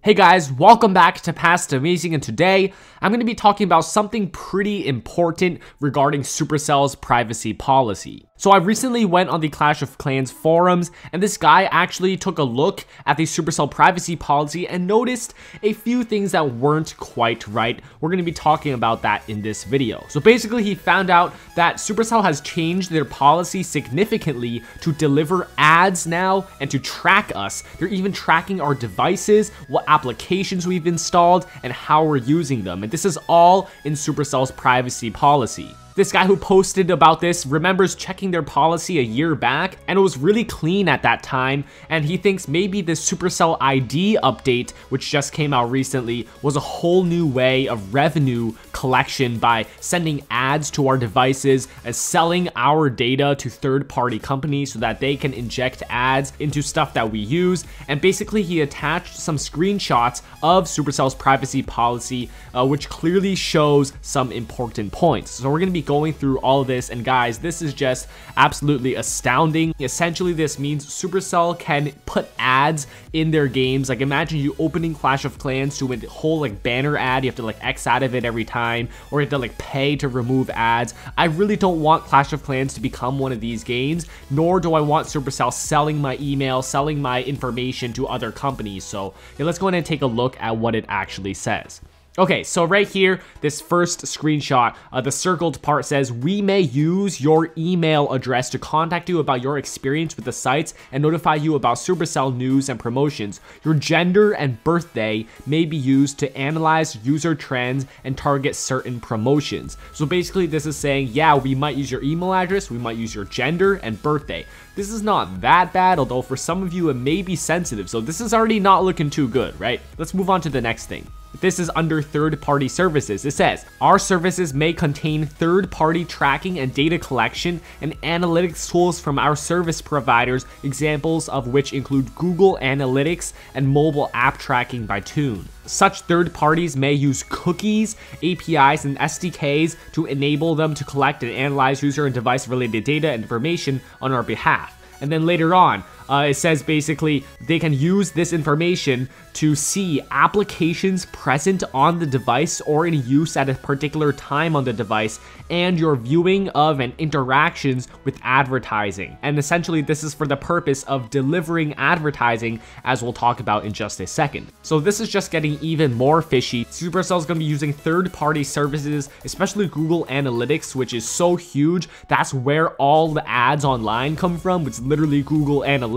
Hey guys, welcome back to Past Amazing, and today I'm going to be talking about something pretty important regarding Supercell's privacy policy. So I recently went on the Clash of Clans forums, and this guy actually took a look at the Supercell privacy policy and noticed a few things that weren't quite right. We're going to be talking about that in this video. So basically he found out that Supercell has changed their policy significantly to deliver ads now and to track us. They're even tracking our devices, what applications we've installed, and how we're using them. And this is all in Supercell's privacy policy. This guy who posted about this remembers checking their policy a year back, and it was really clean at that time, and he thinks maybe this Supercell ID update, which just came out recently, was a whole new way of revenue collection by sending ads to our devices and selling our data to third-party companies so that they can inject ads into stuff that we use. And basically he attached some screenshots of Supercell's privacy policy, which clearly shows some important points. So we're going to be going through all of this, and guys, this is just absolutely astounding. Essentially, this means Supercell can put ads in their games. Like, imagine you opening Clash of Clans to a whole like banner ad. You have to like X out of it every time, or you have to like pay to remove ads. I really don't want Clash of Clans to become one of these games, nor do I want Supercell selling my email, selling my information to other companies. So yeah, let's go ahead and take a look at what it actually says. Okay, so right here, this first screenshot, the circled part says, "We may use your email address to contact you about your experience with the sites and notify you about Supercell news and promotions. Your gender and birthday may be used to analyze user trends and target certain promotions." So basically this is saying, yeah, we might use your email address, we might use your gender and birthday. This is not that bad, although for some of you it may be sensitive, so this is already not looking too good, right? Let's move on to the next thing. This is under third-party services. It says, "Our services may contain third-party tracking and data collection and analytics tools from our service providers, examples of which include Google Analytics and mobile app tracking by Tune. Such third parties may use cookies, APIs, and SDKs to enable them to collect and analyze user and device-related data and information on our behalf." And then later on, it says basically they can use this information to see applications present on the device or in use at a particular time on the device, and your viewing of and interactions with advertising. And essentially this is for the purpose of delivering advertising, as we'll talk about in just a second. So this is just getting even more fishy. Supercell is going to be using third-party services, especially Google Analytics, which is so huge. That's where all the ads online come from. It's literally Google Analytics.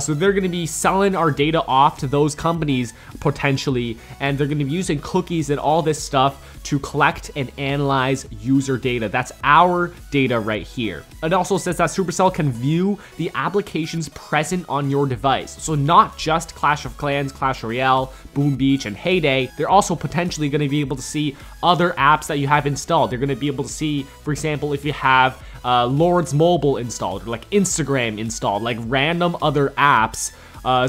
So they're going to be selling our data off to those companies potentially, and they're going to be using cookies and all this stuff to collect and analyze user data. That's our data right here. It also says that Supercell can view the applications present on your device. So not just Clash of Clans, Clash Royale, Boom Beach, and Heyday. They're also potentially going to be able to see other apps that you have installed. They're going to be able to see, for example, if you have Lord's Mobile installed, or like Instagram installed, like random other apps.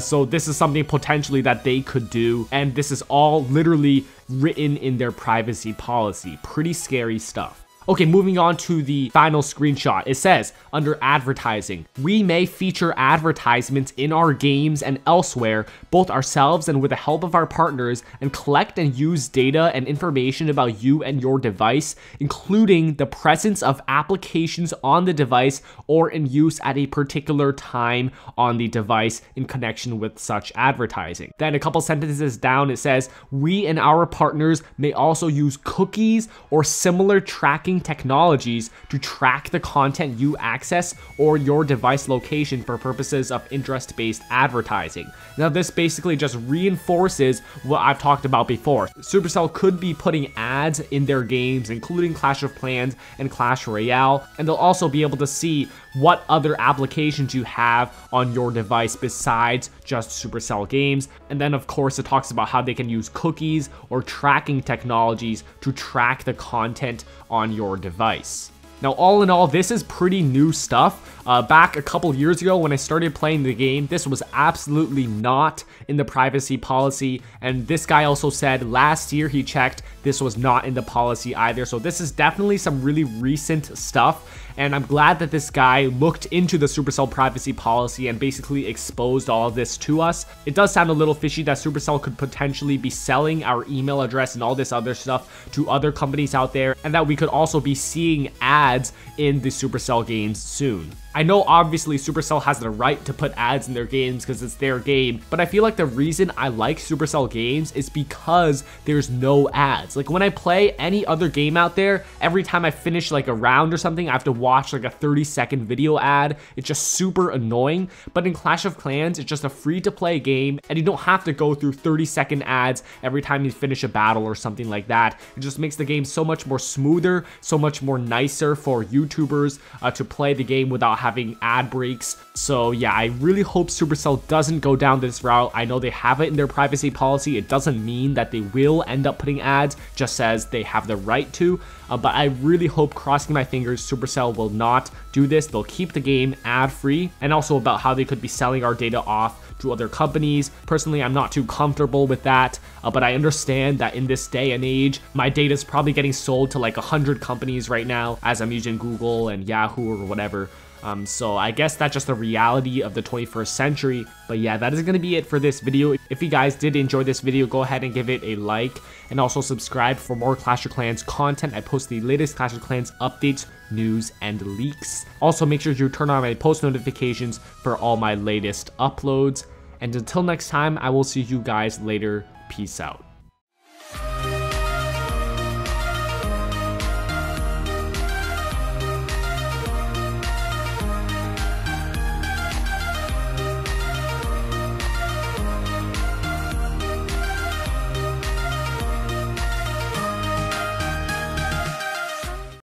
So this is something potentially that they could do, and this is all literally written in their privacy policy. Pretty scary stuff. Okay, moving on to the final screenshot. It says, under advertising, "We may feature advertisements in our games and elsewhere, both ourselves and with the help of our partners, and collect and use data and information about you and your device, including the presence of applications on the device or in use at a particular time on the device in connection with such advertising." Then a couple sentences down, it says, "We and our partners may also use cookies or similar tracking technologies to track the content you access or your device location for purposes of interest-based advertising." Now this basically just reinforces what I've talked about before. Supercell could be putting ads in their games, including Clash of Clans and Clash Royale, and they'll also be able to see what other applications you have on your device besides just Supercell games. And then of course it talks about how they can use cookies or tracking technologies to track the content on your device. Now, all in all, this is pretty new stuff. Back a couple years ago when I started playing the game, this was absolutely not in the privacy policy. And this guy also said last year he checked, this was not in the policy either. So this is definitely some really recent stuff. And I'm glad that this guy looked into the Supercell privacy policy and basically exposed all of this to us. It does sound a little fishy that Supercell could potentially be selling our email address and all this other stuff to other companies out there, and that we could also be seeing ads in the Supercell games soon. I know obviously Supercell has the right to put ads in their games because it's their game, but I feel like the reason I like Supercell games is because there's no ads. Like when I play any other game out there, every time I finish like a round or something, I have to watch like a 30-second video ad. It's just super annoying. But in Clash of Clans, it's just a free-to-play game and you don't have to go through 30-second ads every time you finish a battle or something like that. It just makes the game so much more smoother, so much more nicer for YouTubers to play the game without having ad breaks. So yeah, I really hope Supercell doesn't go down this route. I know they have it in their privacy policy. It doesn't mean that they will end up putting ads, just says they have the right to. But I really hope, crossing my fingers, Supercell will not do this. They'll keep the game ad-free, and also about how they could be selling our data off to other companies. Personally, I'm not too comfortable with that, but I understand that in this day and age, my data is probably getting sold to like 100 companies right now as I'm using Google and Yahoo or whatever. So I guess that's just the reality of the 21st century. But yeah, that is going to be it for this video. If you guys did enjoy this video, go ahead and give it a like and also subscribe for more Clash of Clans content. I post the latest Clash of Clans updates, news, and leaks. Also, make sure you turn on my post notifications for all my latest uploads. And until next time, I will see you guys later. Peace out.